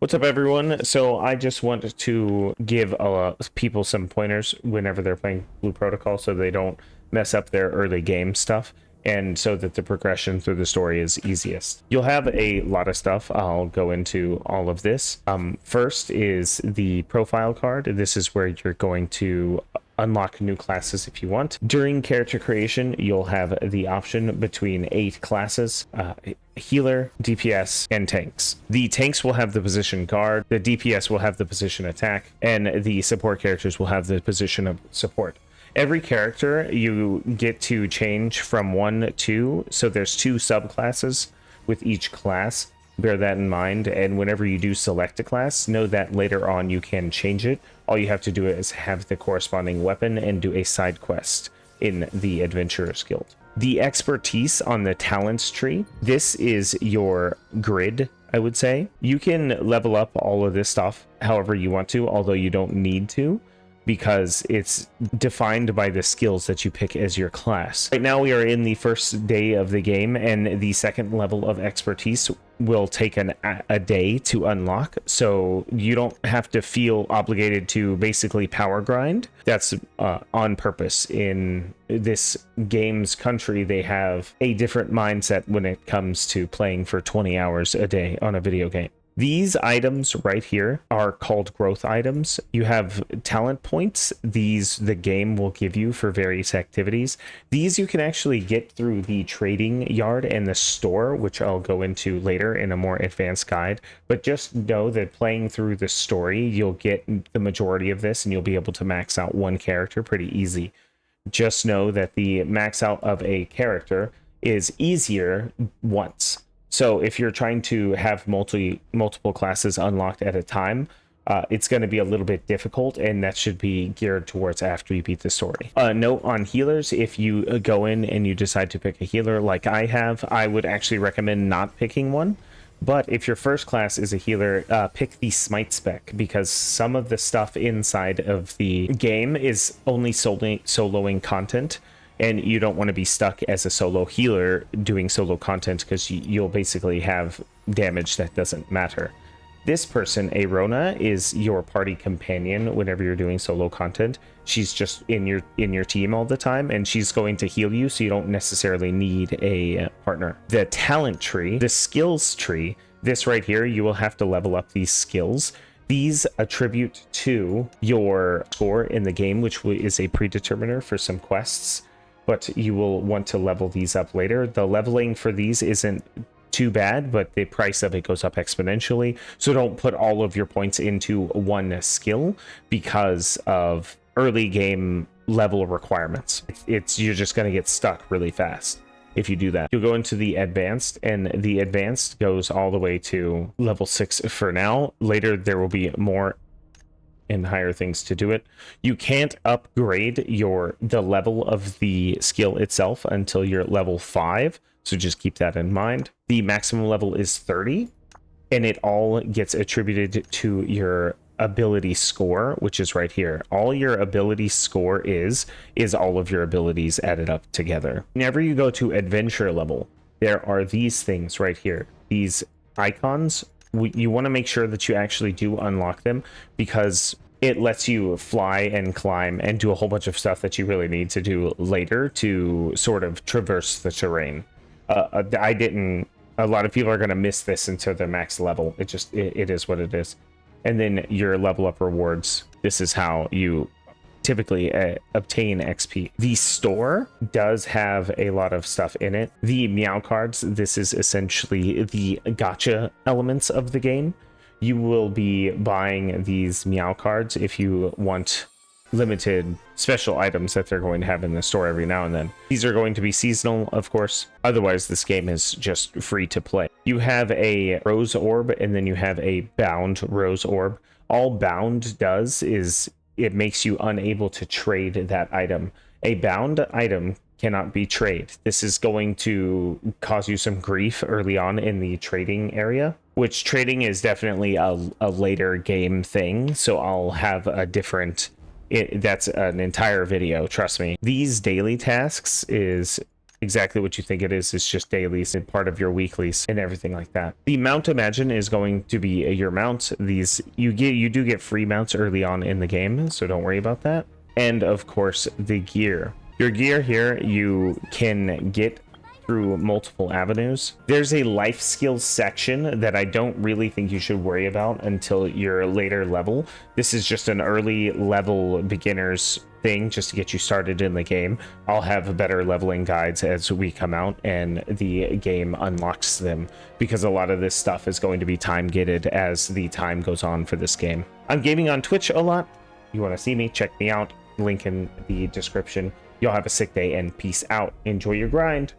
What's up, everyone? So I just wanted to give people some pointers whenever they're playing Blue Protocol so they don't mess up their early game stuff and so that the progression through the story is easiest. You'll have a lot of stuff. I'll go into all of this. First is the profile card. This is where you're going to unlock new classes if you want. During character creation, you'll have the option between 8 classes: healer, DPS, and tanks. The tanks will have the position guard, the DPS will have the position attack, and the support characters will have the position of support. Every character you get to change from 1 to 2, so there's 2 subclasses with each class. Bear that in mind, and whenever you do select a class, know that later on you can change it. All you have to do is have the corresponding weapon and do a side quest in the Adventurers Guild. The expertise on the talents tree, this is your grid, I would say. You can level up all of this stuff however you want to, although you don't need to, because it's defined by the skills that you pick as your class. Right now we are in the first day of the game, and the second level of expertise will take a day to unlock, so you don't have to feel obligated to basically power grind. That's on purpose. In this game's country, they have a different mindset when it comes to playing for 20 hours a day on a video game. These items right here are called growth items. You have talent points. These the game will give you for various activities. These you can actually get through the trading yard and the store, which I'll go into later in a more advanced guide. But just know that playing through the story, you'll get the majority of this and you'll be able to max out one character pretty easy. Just know that the max out of a character is easier once. So if you're trying to have multiple classes unlocked at a time, it's going to be a little bit difficult, and that should be geared towards after you beat the story. Note on healers: if you go in and you decide to pick a healer like I have, I would actually recommend not picking one. But if your first class is a healer, pick the smite spec, because some of the stuff inside of the game is only soloing content. And you don't want to be stuck as a solo healer doing solo content, because you'll basically have damage that doesn't matter. This person, Arona, is your party companion whenever you're doing solo content. She's just in your team all the time, and she's going to heal you, so you don't necessarily need a partner. The talent tree, the skills tree, this right here, you will have to level up these skills. These attribute to your score in the game, which is a predeterminer for some quests, but you will want to level these up later. The leveling for these isn't too bad, but the price of it goes up exponentially. So don't put all of your points into one skill because of early game level requirements. You're just going to get stuck really fast if you do that. You'll go into the advanced, and the advanced goes all the way to level 6 for now. Later there will be more and higher things to do it. You can't upgrade the level of the skill itself until you're at level 5, so just keep that in mind. The maximum level is 30, and it all gets attributed to your ability score, which is right here. All your ability score is all of your abilities added up together. Whenever you go to adventure level, there are these things right here, these icons. You want to make sure that you actually do unlock them, because it lets you fly and climb and do a whole bunch of stuff that you really need to do later to sort of traverse the terrain. A lot of people are going to miss this until their max level. It is what it is. And then your level up rewards. This is how you typically obtain XP. The store does have a lot of stuff in it. The meow cards, this is essentially the gacha elements of the game. You will be buying these meow cards if you want limited special items that they're going to have in the store every now and then. These are going to be seasonal, of course. Otherwise, this game is just free to play. You have a rose orb, and then you have a bound rose orb. All bound does is it makes you unable to trade that item. A bound item cannot be traded. This is going to cause you some grief early on in the trading area, which trading is definitely a later game thing, so I'll have a different... that's an entire video, trust me. These daily tasks is exactly what you think it is. It's just dailies and part of your weeklies and everything like that. The mount Imagine is going to be your mount. These you do get free mounts early on in the game, so don't worry about that. And of course, the gear. Your gear here you can get through multiple avenues. There's a life skills section that I don't really think you should worry about until your later level. This is just an early level beginners thing just to get you started in the game. I'll have better leveling guides as we come out and the game unlocks them, because a lot of this stuff is going to be time gated as the time goes on for this game. I'm gaming on Twitch a lot. You want to see me, check me out. Link in the description. Y'all have a sick day and peace out. Enjoy your grind.